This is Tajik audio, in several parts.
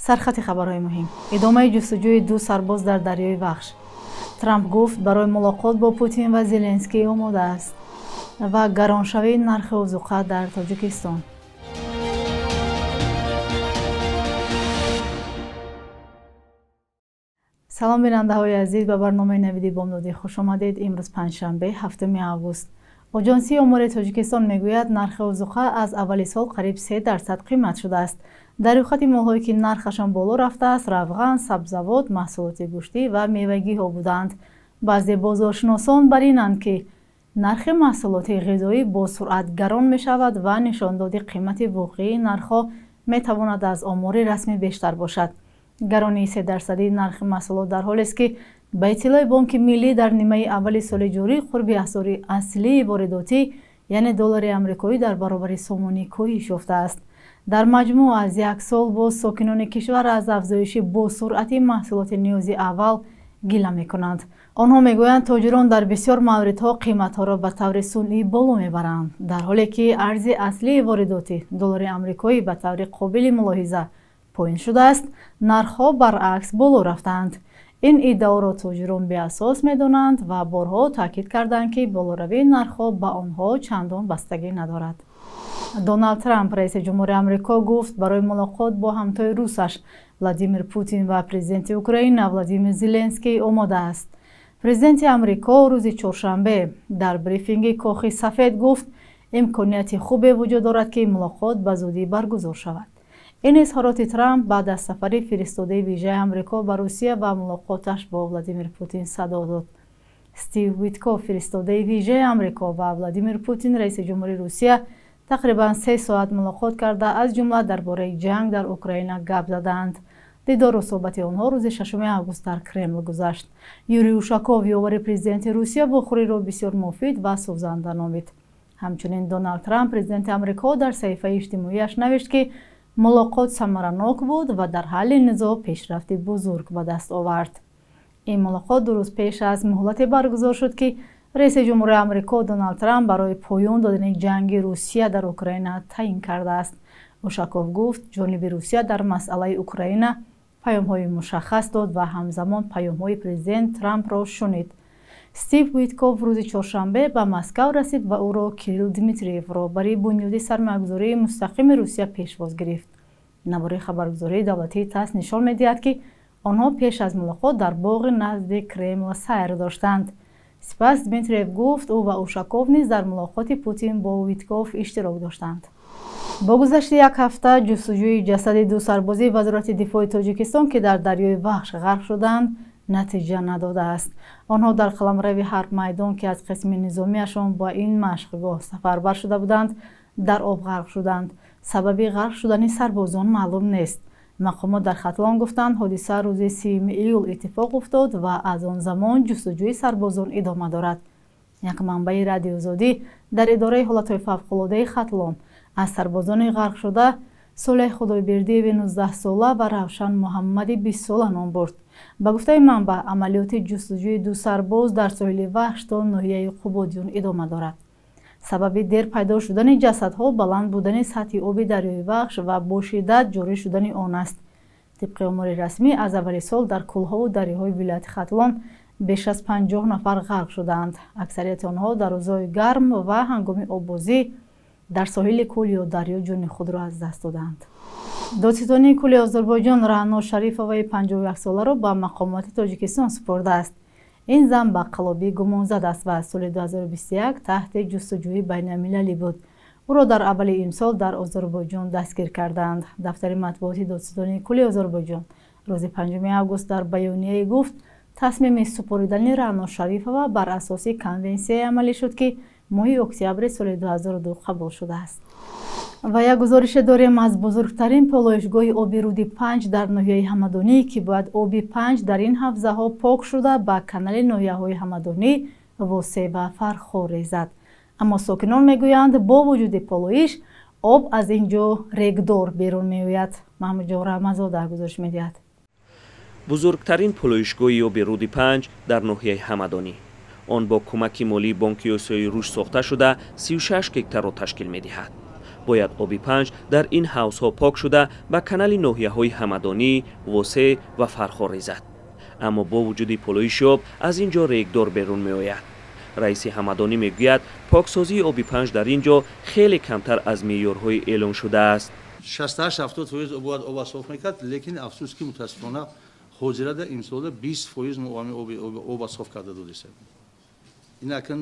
سرخط خبرهای مهم. ادامه جستجوی دو سرباز در دریای وخش. ترامپ گفت برای ملاقات با پوتین و زلنسکی омода است. و гароншавии нархи озуқа در تاجیکستان. سلام بیننده‌های عزیز، به برنامه نویدی بامدادی خوش آمدید. امروز پنجشنبه 7 آگوست. آژانسی آمار تاجیکستان میگوید نرخ ازوقه از اول سال قریب 3% قیمت شده است. در خط مال‌هایی که نرخشان بالا رفته است، روغن، سبزیجات، محصولات گوشتی و میوگی ها بودند. بعضی بازارشناسان بر اینند که نرخ محصولات غذایی با سرعت گران می شود و نشان داده قیمت واقعی نرخ‌ها می تواند از آمار رسمی بیشتر باشد. گرانی 3% نرخ محصولات در حالی است که به اطلاع بانک ملی در نیمه اول سال جاری قرب اثار اصلی وارداتی یعنی دلار آمریکایی در برابر سومانی کاهش یافته است. در مجموع از یک سال با ساکنان کشور از افزایش با سرعت محصولات نیازی اول گله می‌کنند. آنها میگویند تاجران در بسیار موردها قیمت‌ها را به طور سنئی بالا میبرند، در حالی که ارز اصلی وارداتی دلار آمریکایی به طور قابل ملاحظه پایین شده است. نرخ‌ها برعکس بالا رفتند. این ادعا را تاجران بی اساس می‌دانند و بارها تاکید کردند که بالاروی نرخ‌ها به آنها چندان بستگی ندارد. دونالد ترامپ رئیس جمهور آمریکا گفت برای ملاقات با همتای روسش ولادیمیر پوتین و پرزیدنت اوکراین ولادیمیر زلنسکی آماده است. پرزیدنت آمریکا روز چهارشنبه در بریفینگ کاخ سفید گفت امکانیت خوبی وجود دارد که ملاقات به زودی برگزار شود. این اظهارات ترامپ بعد از سفر فرستاده ویژه آمریکا به روسیه و ملاقاتش با ولادیمیر پوتین صدا داد. استیو ویتکوف فرستاده ویژه آمریکا و ولادیمیر پوتین رئیس جمهوری روسیه تقریبا 3 ساعت ملاقات کرده از جمله درباره جنگ در اوکراین گپ زدند. دیدار و صحبت آنها روز 6 آگوست در کرمل گذشت. یوری اوشاکوف یاور پرزیدنت روسیه بخوری را بسیار مفید و سوزنده نامید. همچنین دونالد ترامپ پرزیدنت آمریکا در صفحه اجتماعیش نوشت که ملاقات ثمرناک بود و در حل نزاع پیشرفت بزرگ به دست آورد. این ملاقات 2 روز پیش از مهلت برگزار شد که رئیس جمهور آمریکا دونالد ترامپ برای پایان دادن جنگ روسیه در اوکراین تعیین کرده است. اوشاکوف گفت جانب روسیه در مسئله اوکراین پیام‌های مشخص داد و همزمان پیام‌های پرزیدنت ترامپ را شنید. استیو ویتکوف روز چهارشنبه به مسکو رسید و او را کیریل دیمیتریف را برای بنیاد سرمایه‌گذاری مستقیم روسیه پیشواز گرفت. نوار خبرگزاری دولتی تاس نشان می‌دهد که آنها پیش از ملاقات در باغ نزد کرمل سیر داشتند. سپس دیمیتریف گفت او و اوشاکوف نیز در ملاقات پوتین با ویتکوف اشتراک داشتند. با گذشت یک هفته جستجوی جسد دو سرباز وزارت دفاع تاجیکستان که در دریای وخش غرق شدند نتیجه نداده است. آنها در قلمرو حرب میدان که از قسم نظامیشان با این مشقگاه سفربر شده بودند در آب غرق شدند. سبب غرق شدن سربازان معلوم نیست. مقامات در ختلان گفتند حادثه روز 3 ایول اتفاق افتاد و از آن زمان جستجوی سربازان ادامه دارد. یک منبع رادیوزادی در اداره حالت‌های فوق‌العاده ختلان از سربازان غرق شده صالح خدایبردی 19 ساله و روشن محمدی 20 ساله نام برد. به گفته منبع عملیات جستجوی دو سرباز در ساحل وخش تا ناحیه قبادیون ادامه دارد. سبب دیر پیدا شدن جسدها بلند بودن سطح آب دریای وخش و با شدت جاری شدن آن است. طبق آمار رسمی از اول سال در کوه‌ها و دریاهای ولایت ختلان بیش از 50 نفر غرق شدند. اکثریت آنها در روزهای گرم و هنگام آببازی در ساحل کل یا دریا جان خود را از دست دادند. دادستانی کل آذربایجان رهنا شریفوی 51 ساله را به مقامات تاجیکستان سپرده است. این زن به قلابی گمانزد است و از سال 2021 تحت جستجوی بین‌المللی بود. او را در اول این سال در آذربایجان دستگیر کردند. دفتر مطبوعات دادستانی کل آذربایجان روز 5 آگوست در بیانیه گفت تصمیم سپردن رهنا شریفوی بر اساس کنونسیون عملی شد که ماه اکتبر سال 2002 قبول شده است. و یک گزارش داریم از بزرگترین پالایشگاه آبی رود 5 در ناحیه همدانی که باید آب 5 در این حوزه ها پاک شده به کانال ناحیه های همدانی واسه به فرخ ریزد. اما ساکنان میگویند با وجود پالایش آب از اینجا ریگدار بیرون میآید. محمد جان رحمت‌زاده گزارش میدهد. بزرگترین پالایشگاه آبی رود 5 در ناحیه همدانی آن با کمک مالی بانک آسیای رشد ساخته شده 36 هکتار را تشکیل می‌دهد. бояд оби панҷ дар ин ҳавзҳо пок шуда ба канали ноҳияҳои ҳамадонӣ, восе ва фархор резад. аммо бо вуҷуди пӯлоиши об аз ин ҷо регдор берун меояд. раиси ҳамадонӣ мегӯяд поксозии оби панҷ дар ин ҷо хеле камтар аз меъёрҳои эълон шудааст. 68-70% бояд оба соф мекард, лекин афсӯс ки мутаассифона ҳозирада имсола 20% муоми оба соф карда додисем. ин акн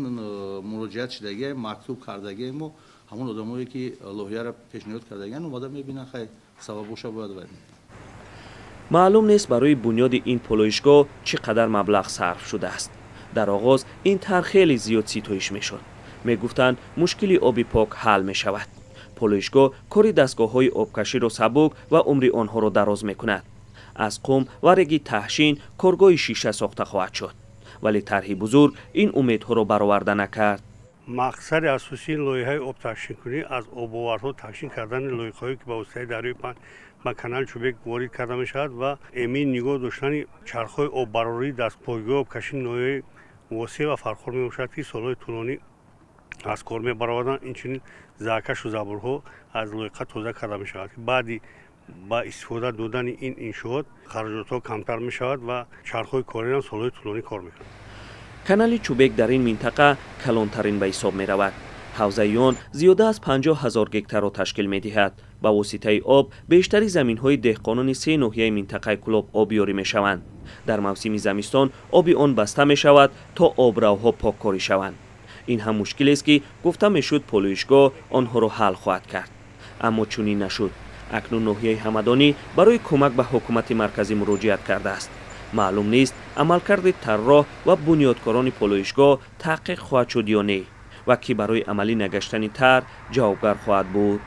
муроҷиат шудаги мактуб кардаги мо ҳамон одамое ки лоҳияро пешниҳод кардагаан омада мебинанд хай сабабоша бояд вайд. маълум нест барои бунёди ин пӯлоишгоҳ чӣ қадар маблағ сарф шудааст. дар оғоз ин тар хеле зиёд ситоиш мешуд. мегуфтанд мушкили оби пок ҳал мешавад. пӯлоишгоҳ кори дастгоҳҳои обкаширо сабук ва умри онҳоро дароз мекунад. аз қум ва реги таҳшин коргоҳи шиша сохта хоҳад шуд. вале тарҳи бузург ин умедҳоро бароварда накард. мақсади асосии лоиҳаи обтахшинкунӣ аз обоварҳо таҳшин кардани лоиқаҳое ки ба воситаи дарёи панҷ ба канали чӯбек ворид карда мешавад ва эми нигоҳ доштани чархҳои оббарории дастпойгоҳи обкашини ноҳияи восе ва фархор мебошад ки солҳои тӯлонӣ аз кор мебароварданд. инчунин заакашу забурҳо аз лоиқа тоза карда мешавад ки баъди ба истифода додани ин иншоот хароҷотҳо камтар мешавад ва чархҳои кориам солҳои тӯлонӣ кор мекунад. канали чӯбек дар ин минтақа калонтарин ба ҳисоб меравад. ҳавзаи он зиёда аз 50 000 гектарро ташкил медиҳад. ба воситаи об бештари заминҳои деҳқонони се ноҳияи минтақаи кӯлоб обёрӣ мешаванд. дар мавсими замистон оби он баста мешавад то обравҳо поккорӣ шаванд. ин ҳам мушкилест ки гуфта мешуд пӯлоишгоҳ онҳоро ҳал хоҳад кард. аммо чунин нашуд. акнун ноҳияи ҳамадонӣ барои кӯмак ба ҳукумати марказӣ муроҷиат кардааст. маълум нест амалкарди тарроҳ ва бунёдкорони пӯлоишгоҳ таҳқиқ хоҳад шуд ё не ва ки барои амалӣ нагаштани тар ҷавобгар хоҳад буд.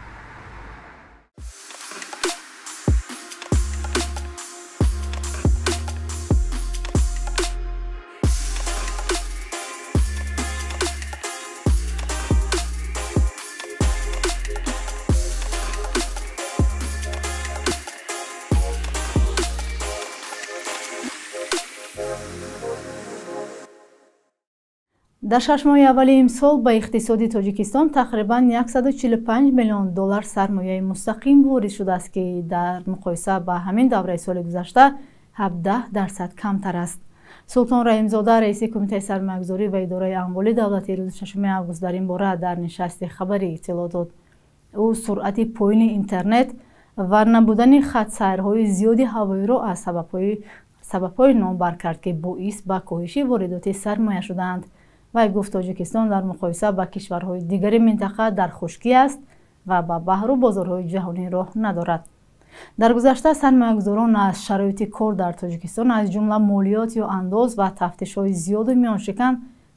дар 6 моҳи аввали имсол ба иқтисоди Тоҷикистон тақрибан 145 миллион доллар сармояи мустақим ворид шудааст, ки дар муқоиса ба ҳамин давраи соли гузашта 17% камтар аст. султон раҳимзода раиси кумитаи сармоягузорӣ ва идораи амволи давлатӣ рӯзи 6 август дар ин бора дар нишасти хабарӣ иттилоъ дод. ӯ суръати поини интернет ва набудани хатсайрҳои зиёди ҳавоиро аз сабабҳои номбар кард, ки боис ба коҳиши воридоти сармоя шудаанд. вай гуфт Тоҷикистон дар муқоиса ба кишварҳои дигари минтақа дар хушкӣ аст ва ба баҳру бозорҳои ҷаҳонӣ роҳ надорад. дар гузашта сармоягузорон аз шароити кор дар Тоҷикистон аз ҷумла молиёт ё андоз ва тафтишҳои зиёду миёншикан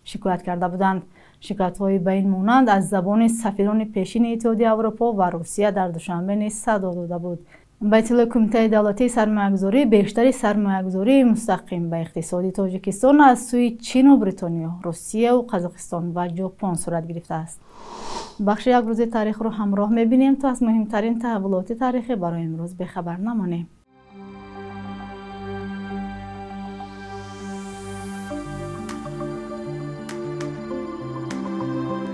шикоят карда буданд. шикоятҳои ба ин монанд аз забони сафирони пешини Иттиҳодияи Аврупо ва Русия дар душанбе низ садо дода буд. ба иттилоъи кумитаи давлатии сармоягузорӣ, бештари сармоягузории мустақим ба иқтисоди Тоҷикистон аз сӯи Чину, Бритониё, Русияу Қазоқистон ва Ҷопон сурат гирифтааст. бахши як рӯзи таърихро ҳамроҳ мебинем то аз муҳимтарин таҳаввулоти таърихӣ барои имрӯз бехабар намонем.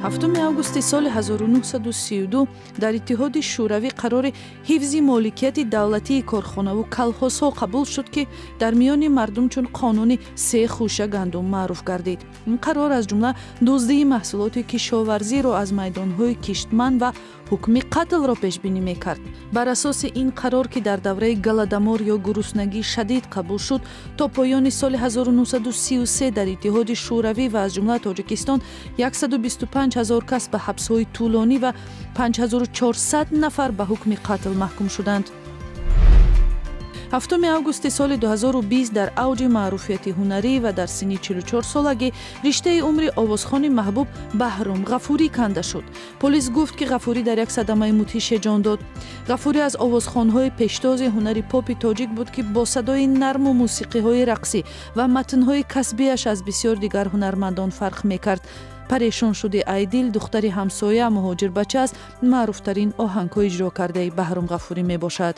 7 августи соли 1932 дар иттиҳоди шӯравӣ қарори ҳифзи моликияти давлатии корхонаву калхозҳо қабул шуд, ки дар миёни мардум чун қонуни се хуша гандум маъруф гардид. ин қарор аз ҷумла дуздии маҳсулоти кишоварзиро аз майдонҳои киштман ва ҳукми қатлро пешбинӣ мекард. бар асоси ин қарор, ки дар давраи галадамор ё гуруснагии шадид қабул шуд, то поёни соли 1933 дар иттиҳоди шӯравӣ ва аз ҷумла Тоҷикистон 125 000 кас ба ҳабсҳои тӯлонӣ ва 5400 нафар ба ҳукми қатл маҳкум шуданд. 7 августи соли 2020 дар авҷи маъруфияти ҳунарӣ ва дар синни 44 солагӣ риштаи умри овозхони маҳбуб Баҳром Ғафурӣ канда шуд. Полис гуфт, ки Ғафурӣ дар як садамаи мудҳише ҷон дод. Ғафурӣ аз овозхонҳои пештози ҳунари попи тоҷик буд, ки бо садои нарму мусиқиҳои рақсӣ ва матнҳои касбияш аз бисёр дигар ҳунармандон фарқ мекард. Парешон шуди Айдил, духтари ҳамсоя муҳоҷирбача аз маъруфтарин оҳангҳои иҷро кардаи Баҳром Ғафурӣ мебошад.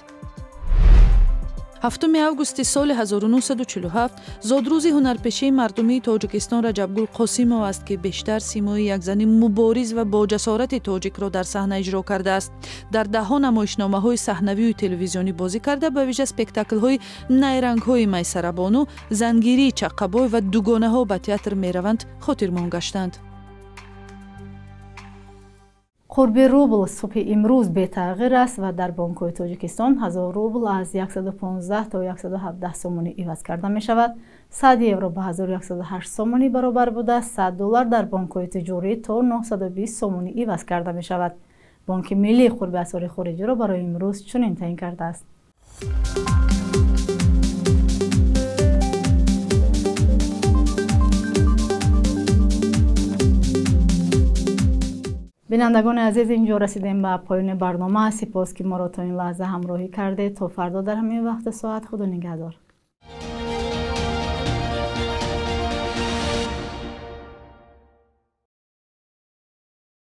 7 августи соли 1947 зодрӯзи ҳунарпешии мардумии Тоҷикистон Раҷабгул Қосимов аст ки бештар симои як зани мубориз ва бо ҷасорати тоҷикро дар саҳна иҷро кардааст. Дар даҳҳо намоишномаҳои саҳнавию телевизионӣ бозӣ карда ба виҷа спектаклҳои найрангҳои Майсарабону, Зангирии Чаққабой ва дугонаҳо ба театр мераванд хотирмон гаштанд. қурби рубл субҳи имрӯз бетағйир аст ва дар бонкҳои Тоҷикистон 1000 рубл аз 115 то 117 сомонӣ иваз карда мешавад. 100 евро ба 1108 сомонӣ баробар буда, 100 доллар дар бонкҳои тиҷорӣ то 920 сомонӣ иваз карда мешавад. бонки миллии қурби асъори хориҷиро барои имрӯз чунин таъин кардааст. бинандагони азиз, инҷо расидем ба поёни барнома. сипос ки моро то ин лаҳза ҳамроҳӣ кардед. То фардо дар ҳамин вақти соат худо нигаҳдор.